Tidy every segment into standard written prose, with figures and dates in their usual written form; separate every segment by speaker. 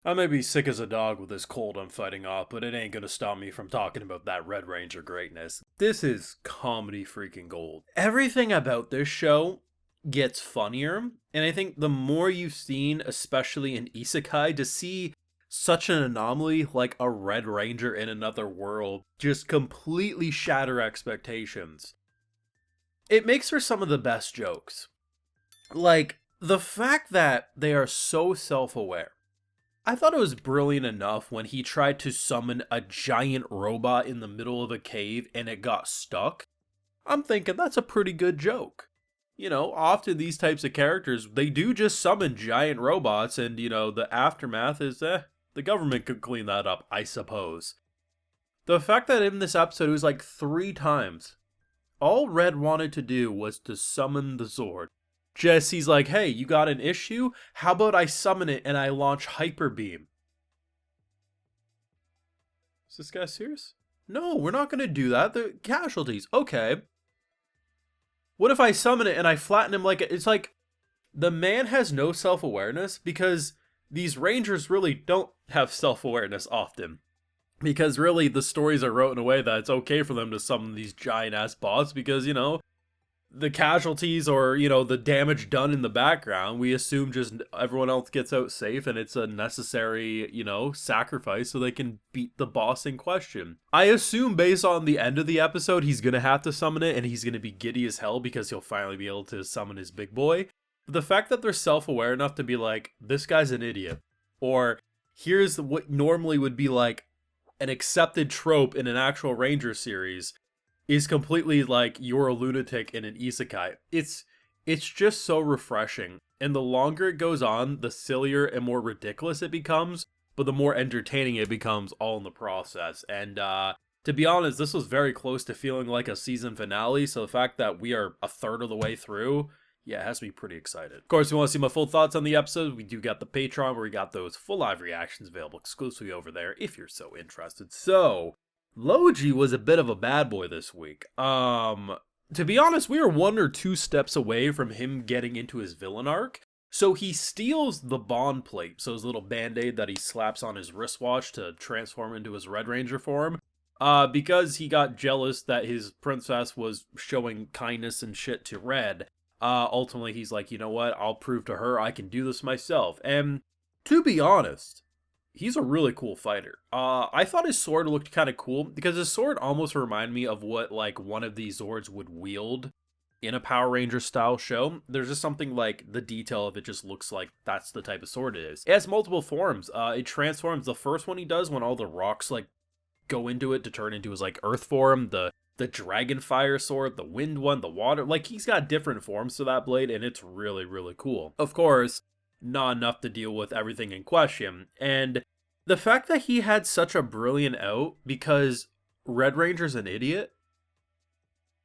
Speaker 1: I may be sick as a dog with this cold I'm fighting off, but it ain't gonna stop me from talking about that Red Ranger greatness. This is comedy freaking gold. Everything about this show gets funnier, and I think the more you've seen, especially in Isekai, to see such an anomaly like a Red Ranger in another world just completely shatter expectations. It makes for some of the best jokes. Like, the fact that they are so self aware. I thought it was brilliant enough when he tried to summon a giant robot in the middle of a cave and it got stuck. I'm thinking that's a pretty good joke. Often these types of characters, they do just summon giant robots, and, the aftermath is, the government could clean that up, I suppose. The fact that in this episode it was like 3 times, all Red wanted to do was to summon the Zord. Jesse's like, hey, you got an issue? How about I summon it and I launch Hyper Beam? Is this guy serious? No, we're not going to do that. The casualties. Okay. What if I summon it and I flatten him like it's like the man has no self-awareness, because these rangers really don't have self-awareness often. Because really the stories are wrote in a way that it's okay for them to summon these giant ass bots because, the casualties or the damage done in the background, we assume just everyone else gets out safe, and it's a necessary sacrifice so they can beat the boss in question. I assume based on the end of the episode he's gonna have to summon it, and he's gonna be giddy as hell because he'll finally be able to summon his big boy. But the fact that they're self-aware enough to be like, this guy's an idiot, or here's what normally would be like an accepted trope in an actual Ranger series, is completely like, you're a lunatic in an isekai. It's just so refreshing. And the longer it goes on, the sillier and more ridiculous it becomes, but the more entertaining it becomes all in the process. And to be honest, this was very close to feeling like a season finale, so the fact that we are a third of the way through, yeah, it has me pretty excited. Of course, if you want to see my full thoughts on the episode, we do got the Patreon where we got those full live reactions available exclusively over there if you're so interested. So, Logi was a bit of a bad boy this week. To be honest, we were 1 or 2 steps away from him getting into his villain arc. So he steals the bond plate, so his little band-aid that he slaps on his wristwatch to transform into his Red Ranger form. Because he got jealous that his princess was showing kindness and shit to Red. Ultimately he's like, you know what, I'll prove to her I can do this myself. And to be honest, he's a really cool fighter. I thought his sword looked kind of cool because his sword almost reminded me of what like one of these Zords would wield in a Power Ranger style show. There's just something like the detail of it just looks like that's the type of sword it is. It has multiple forms. It transforms. The first one he does when all the rocks like go into it to turn into his like earth form. The dragon fire sword, the wind one, the water. Like he's got different forms to that blade, and it's really, really cool. Of course, not enough to deal with everything in question. And the fact that he had such a brilliant out, because Red Ranger's an idiot.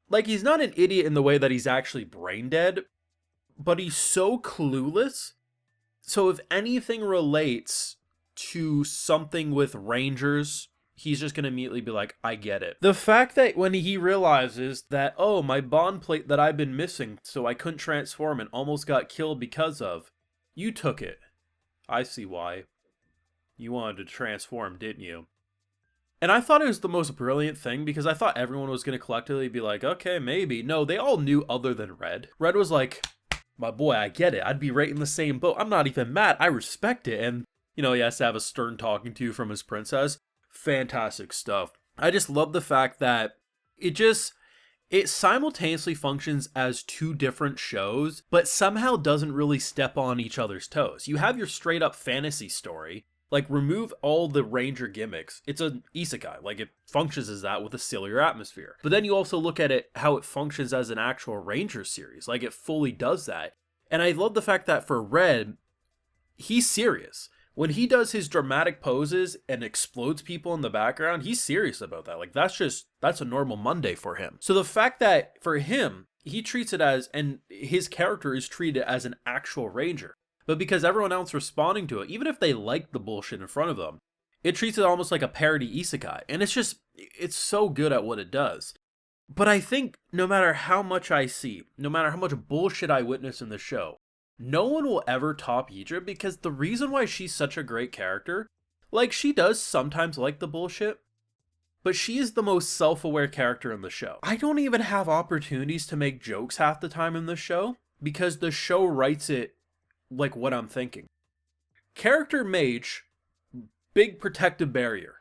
Speaker 1: Like, he's not an idiot in the way that he's actually brain dead, but he's so clueless. So if anything relates to something with Rangers, he's just going to immediately be like, I get it. The fact that when he realizes that, oh, my bond plate that I've been missing, so I couldn't transform and almost got killed because of, you took it. I see why. You wanted to transform, didn't you? And I thought it was the most brilliant thing because I thought everyone was going to collectively be like, okay, maybe. No, they all knew other than Red. Red was like, my boy, I get it. I'd be right in the same boat. I'm not even mad. I respect it. And, he has to have a stern talking to from his princess. Fantastic stuff. I just love the fact that it simultaneously functions as 2 different shows, but somehow doesn't really step on each other's toes. You have your straight up fantasy story. Like, remove all the Ranger gimmicks. It's an isekai. Like, it functions as that with a sillier atmosphere. But then you also look at it, how it functions as an actual Ranger series. Like, it fully does that. And I love the fact that for Red, he's serious. When he does his dramatic poses and explodes people in the background, he's serious about that. Like, that's a normal Monday for him. So the fact that, for him, he treats it as, and his character is treated as an actual Ranger. But because everyone else responding to it, even if they like the bullshit in front of them, it treats it almost like a parody isekai. And it's so good at what it does. But I think no matter how much I see, no matter how much bullshit I witness in the show, No one will ever top Idra because the reason why she's such a great character, like, she does sometimes like the bullshit, but she is the most self-aware character in the show. I don't even have opportunities to make jokes half the time in the show because the show writes it like what I'm thinking. Character mage, big protective barrier.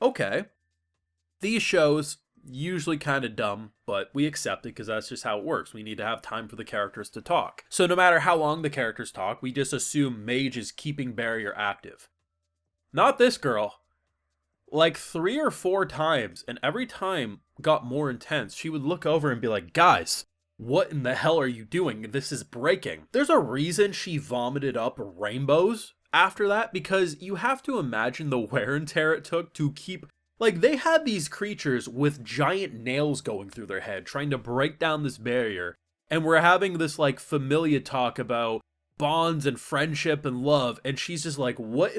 Speaker 1: Okay. These shows, usually kind of dumb, but we accept it because that's just how it works. We need to have time for the characters to talk. So no matter how long the characters talk, we just assume mage is keeping barrier active. Not this girl. Like 3 or 4 times, and every time got more intense, she would look over and be like, guys, what in the hell are you doing? This is breaking. There's a reason she vomited up rainbows after that, because you have to imagine the wear and tear it took to keep... Like, they had these creatures with giant nails going through their head, trying to break down this barrier, and we're having this, like, familia talk about bonds and friendship and love, and she's just like, what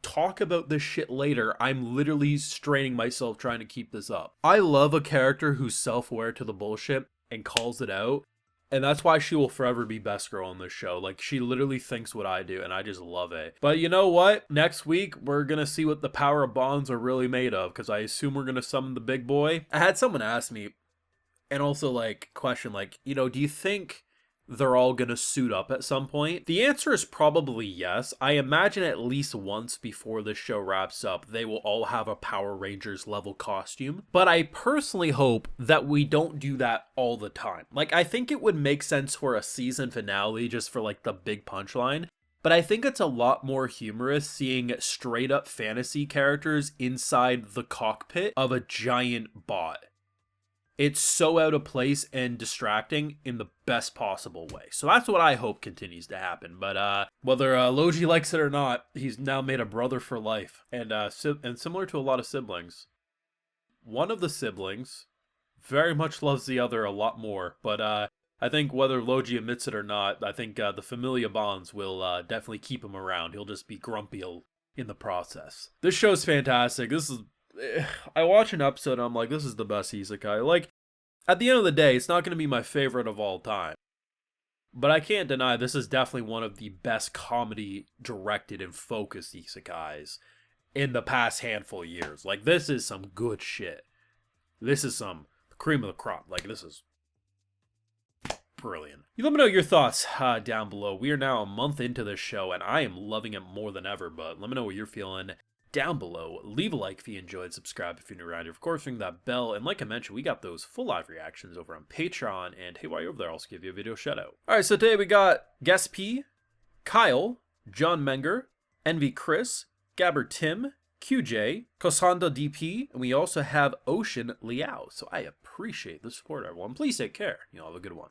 Speaker 1: talk about this shit later. I'm literally straining myself trying to keep this up. I love a character who's self-aware to the bullshit and calls it out, and that's why she will forever be best girl in this show. Like, she literally thinks what I do, and I just love it. But you know what? Next week, we're gonna see what the power of bonds are really made of, because I assume we're gonna summon the big boy. I had someone ask me, and also, like, question, like, you know, do you think they're all gonna suit up at some point? The answer is probably yes. I imagine at least once before this show wraps up, they will all have a Power Rangers level costume. But I personally hope that we don't do that all the time. Like, I think it would make sense for a season finale just for like the big punchline. But I think it's a lot more humorous seeing straight up fantasy characters inside the cockpit of a giant bot. It's so out of place and distracting in the best possible way. So that's what I hope continues to happen. But whether Logi likes it or not, he's now made a brother for life. And similar to a lot of siblings, one of the siblings very much loves the other a lot more. But I think whether Logi admits it or not, I think the familia bonds will definitely keep him around. He'll just be grumpy in the process. This show's fantastic. This is... I watch an episode and I'm like, this is the best Isekai. Like, at the end of the day, it's not going to be my favorite of all time. But I can't deny this is definitely one of the best comedy directed and focused Isekais in the past handful of years. Like, this is some good shit. This is some cream of the crop. Like, this is brilliant. You let me know your thoughts down below. We are now a month into this show and I am loving it more than ever. But let me know what you're feeling down below. Leave a like if you enjoyed, subscribe if you're new around here, of course ring that bell, and like I mentioned, we got those full live reactions over on Patreon, and hey, while you're over there, I'll also give you a video shout out. Alright, so today we got Guest P, Kyle, John Menger, Envy Chris, Gabber Tim, QJ, Kosanda DP, and we also have Ocean Liao. So I appreciate the support, everyone. Please take care. You all have a good one.